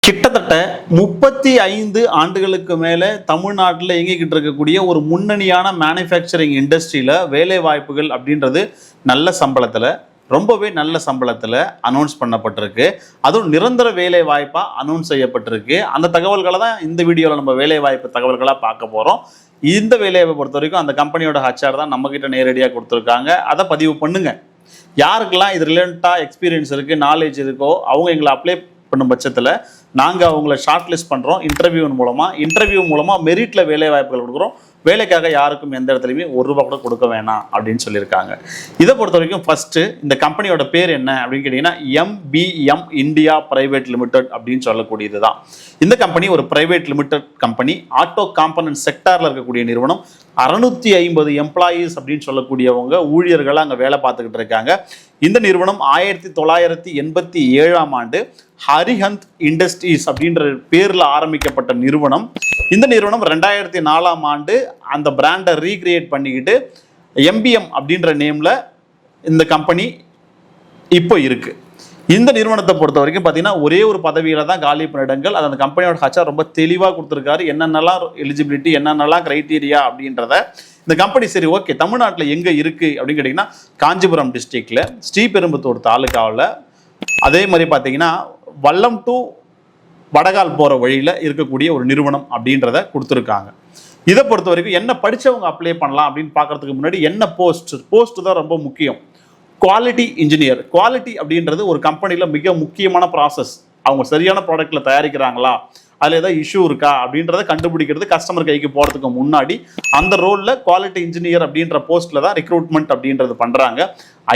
கிட்டத்தட்ட 35 ஆண்டுகளுக்கு மேலே தமிழ்நாட்டில் இயங்கிக்கிட்டு இருக்கக்கூடிய ஒரு முன்னணியான மேனுஃபேக்சரிங் இண்டஸ்ட்ரியில் வேலை வாய்ப்புகள் அப்படின்றது நல்ல சம்பளத்தில் ரொம்பவே நல்ல சம்பளத்தில் அனௌன்ஸ் பண்ணப்பட்டிருக்கு. அதுவும் நிரந்தர வேலை வாய்ப்பாக அனௌன்ஸ் செய்யப்பட்டிருக்கு. அந்த தகவல்களை தான் இந்த வீடியோவில் நம்ம வேலை வாய்ப்பு தகவல்களாக பார்க்க போகிறோம். இந்த வேலையை பொறுத்த வரைக்கும் அந்த கம்பெனியோட ஹச்ஆர் தான் நம்மக்கிட்ட நேரடியாக கொடுத்துருக்காங்க. அதை பதிவு பண்ணுங்க. யாருக்கெல்லாம் இது ரிலேட்டடாக எக்ஸ்பீரியன்ஸ் இருக்குது, நாலேஜ் இருக்கோ அவங்க எங்களை அப்ளை பண்ணும் பட்சத்தில் நாங்கள் அவங்கள ஷார்ட் லிஸ்ட் பண்ணுறோம். இன்டர்வியூ மூலமாக மெரிட்டில் வேலை வாய்ப்புகள் கொடுக்குறோம். வேலைக்காக யாருக்கும் எந்த இடத்துலையுமே ₹1 கூட கொடுக்க வேணாம் அப்படின்னு சொல்லியிருக்காங்க. இதை பொறுத்த வரைக்கும் ஃபஸ்ட்டு இந்த கம்பெனியோட பேர் என்ன அப்படின்னு கேட்டிங்கன்னா MBM இந்தியா பிரைவேட் லிமிடெட் அப்படின்னு சொல்லக்கூடியது தான். இந்த கம்பெனி ஒரு private limited company. Auto component செக்டாரில் இருக்கக்கூடிய நிறுவனம். 650 எம்ப்ளாயீஸ் அப்படின்னு சொல்லக்கூடியவங்க ஊழியர்களாக அங்கே வேலை பார்த்துக்கிட்டு இருக்காங்க. இந்த நிறுவனம் 1987ஆம் ஆண்டு ஹரிஹந்த் இண்டஸ்ட்ரீஸ் அப்படின்ற பேரில் ஆரம்பிக்கப்பட்ட நிறுவனம். இந்த நிறுவனம் 2004ஆம் ஆண்டு அந்த பிராண்டை ரீக்ரியேட் பண்ணிக்கிட்டு MBM அப்படின்ற நேமில் இந்த கம்பெனி இப்போ இருக்கு. இந்த நிறுவனத்தை பொறுத்த வரைக்கும் பார்த்தீங்கன்னா ஒரே ஒரு பதவியில் தான் காலி பணியிடங்கள். அது அந்த கம்பெனியோட ஹச்ஆர் ரொம்ப தெளிவாக கொடுத்துருக்காரு. என்னென்னலாம் எலிஜிபிலிட்டி, என்னென்னலாம் கிரைட்டீரியா அப்படின்றத. இந்த கம்பெனி சரி ஓகே தமிழ்நாட்டில் எங்கே இருக்குது அப்படின்னு கேட்டிங்கன்னா காஞ்சிபுரம் டிஸ்ட்ரிக்டில் ஸ்ரீபெரும்புத்தூர் தாலுகாவில், அதே மாதிரி பார்த்தீங்கன்னா வல்லம் டு வடகால் போகிற வழியில் இருக்கக்கூடிய ஒரு நிறுவனம் அப்படின்றத கொடுத்துருக்காங்க. இதை பொறுத்த வரைக்கும் என்ன படித்தவங்க அப்ளை பண்ணலாம் அப்படின்னு பார்க்கறதுக்கு முன்னாடி என்ன போஸ்ட் தான் ரொம்ப முக்கியம். Quality engineer. குவாலிட்டி அப்படின்றது ஒரு கம்பெனியில் மிக முக்கியமான ப்ராசஸ். அவங்க சரியான ப்ராடக்ட்டில் தயாரிக்கிறாங்களா, அதில் ஏதாவது இஷ்யூ இருக்கா அப்படின்றத கண்டுபிடிக்கிறது கஸ்டமர் கைக்கு போகிறதுக்கு முன்னாடி அந்த ரோலில் குவாலிட்டி இன்ஜினியர் அப்படின்ற போஸ்ட்டில் தான் ரெக்ரூட்மெண்ட் அப்படின்றது பண்ணுறாங்க.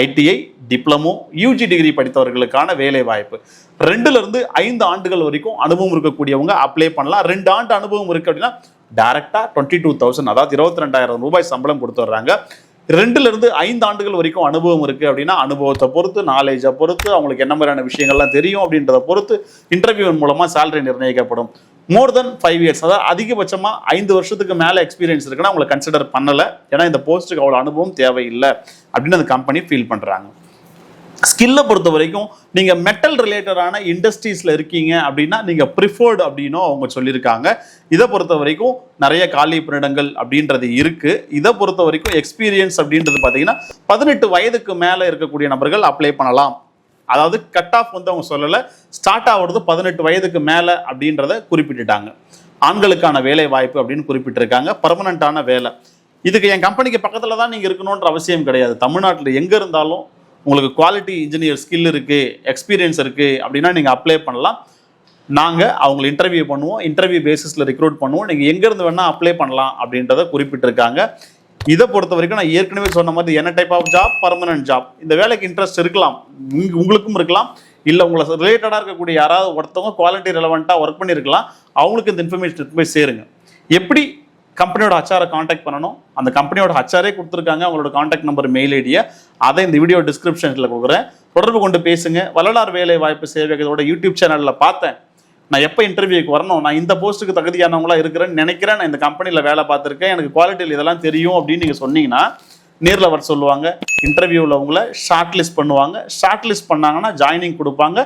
ITI, டிப்ளமோ, UG டிகிரி படித்தவர்களுக்கான வேலை வாய்ப்பு. 2 to 5 ஆண்டுகள் வரைக்கும் அனுபவம் இருக்கக்கூடியவங்க அப்ளை பண்ணலாம். 2 ஆண்டு அனுபவம் இருக்குது அப்படின்னா டைரெக்டாக 22,000 அதாவது ₹22,000 சம்பளம் கொடுத்துட்றாங்க. 2 to 5 ஆண்டுகள் வரைக்கும் அனுபவம் இருக்குது அப்படின்னா அனுபவத்தை பொறுத்து, நாலேஜை பொறுத்து, அவங்களுக்கு என்ன மாதிரியான விஷயங்கள்லாம் தெரியும் அப்படின்றத பொறுத்து இன்டர்வியூ மூலமாக சேலரி நிர்ணயிக்கப்படும். மோர் தென் 5 years அதாவது அதிகபட்சமாக 5 வருஷத்துக்கு மேலே எக்ஸ்பீரியன்ஸ் இருக்குன்னா அவங்களை கன்சிடர் பண்ணலை. ஏன்னா இந்த போஸ்ட்டுக்கு அவ்வளோ அனுபவம் தேவையில்லை அப்படின்னு அந்த கம்பெனி ஃபீல் பண்ணுறாங்க. ஸ்கில்லை பொறுத்த வரைக்கும் நீங்கள் மெட்டல் ரிலேட்டடான இண்டஸ்ட்ரீஸில் இருக்கீங்க அப்படின்னா நீங்கள் ப்ரிஃபர்டு அப்படின்னும் அவங்க சொல்லியிருக்காங்க. இதை பொறுத்த வரைக்கும் நிறைய காலி பணியிடங்கள் அப்படின்றது இருக்குது. இதை பொறுத்த வரைக்கும் எக்ஸ்பீரியன்ஸ் அப்படின்றது பார்த்தீங்கன்னா 18 வயதுக்கு மேலே இருக்கக்கூடிய நபர்கள் அப்ளை பண்ணலாம். அதாவது கட் ஆஃப் வந்து அவங்க சொல்லலை, ஸ்டார்ட் ஆகுறது 18 வயதுக்கு மேலே அப்படின்றத குறிப்பிட்டுட்டாங்க. ஆண்களுக்கான வேலை வாய்ப்பு அப்படின்னு குறிப்பிட்டிருக்காங்க. பர்மனண்ட்டான வேலை. இதுக்கு என் கம்பெனிக்கு பக்கத்தில் தான் நீங்கள் இருக்கணுன்ற அவசியம் கிடையாது. தமிழ்நாட்டில் எங்கே இருந்தாலும் உங்களுக்கு குவாலிட்டி இன்ஜினியர் ஸ்கில் இருக்குது, எக்ஸ்பீரியன்ஸ் இருக்குது அப்படின்னா நீங்கள் அப்ளை பண்ணலாம். நாங்கள் அவங்களை இன்டர்வியூ பண்ணுவோம். இன்டர்வியூ பேசிஸில் ரெக்ரூட் பண்ணுவோம். நீங்கள் எங்கேருந்து வேணால் அப்ளை பண்ணலாம் அப்படின்றத குறிப்பிட்டிருக்காங்க. இதை பொறுத்த வரைக்கும் நான் ஏற்கனவே சொன்ன மாதிரி என்ன type of job, permanent job. இந்த வேலைக்கு இன்ட்ரெஸ்ட் இருக்கலாம், உங்களுக்கும் இருக்கலாம். இல்லை உங்களை ரிலேட்டடாக இருக்கக்கூடிய யாராவது ஒருத்தவங்க குவாலிட்டி ரெலவெண்ட்டாக ஒர்க் பண்ணியிருக்கலாம். அவங்களுக்கு இந்த இன்ஃபர்மேஷன் போய் சேருங்க. எப்படி கம்பெனியோட ஹச்ஆரை காண்டாக்ட் பண்ணணும், அந்த கம்பெனியோட ஹச்ஆரே கொடுத்துருக்காங்க அவங்களோட காண்டாக்ட் நம்பர், மெயில் ஐடியை. அதை இந்த வீடியோ டிஸ்கிரிப்ஷனில் கொடுக்குறேன். தொடர்பு கொண்டு பேசுங்க. வள்ளலார் வேலை வாய்ப்பு சேவைகளோட யூடியூப் சேனலில் பார்த்தேன், நான் எப்போ இன்டர்வியூக்கு வரணும், நான் இந்த போஸ்ட்டுக்கு தகுதியானவங்களா இருக்கிறேன்னு நினைக்கிறேன், நான் இந்த கம்பெனியில் வேலை பார்த்துருக்கேன், எனக்கு குவாலிட்டியில் இதெல்லாம் தெரியும் அப்படின்னு நீங்கள் சொன்னீங்கன்னா நேரில் வர சொல்லுவாங்க. இன்டர்வியூவில் உங்களை ஷார்ட் லிஸ்ட் பண்ணுவாங்க. ஷார்ட் லிஸ்ட் பண்ணாங்கன்னா ஜாயினிங் கொடுப்பாங்க.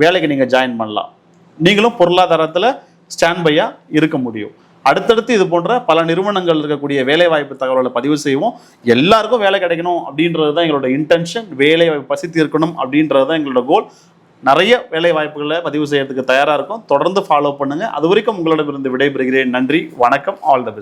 வேலைக்கு நீங்கள் ஜாயின் பண்ணலாம். நீங்களும் பொருளாதாரத்தில் ஸ்டாண்ட் பையாக இருக்க முடியும். அடுத்தடுத்து இது போன்ற பல நிறுவனங்கள் இருக்கக்கூடிய வேலைவாய்ப்பு தகவல்களை பதிவு செய்வோம். எல்லாருக்கும் வேலை கிடைக்கணும் அப்படின்றது தான் எங்களோட இன்டென்ஷன். வேலை பசித்து இருக்கணும் அப்படின்றது தான் எங்களோட கோல். நிறைய வேலை வாய்ப்புகளை பதிவு செய்யறதுக்கு தயாராக இருக்கும். தொடர்ந்து ஃபாலோ பண்ணுங்க. அது வரைக்கும் உங்களிடமிருந்து விடைபெறுகிறேன். நன்றி, வணக்கம், ஆல் த பெஸ்ட்.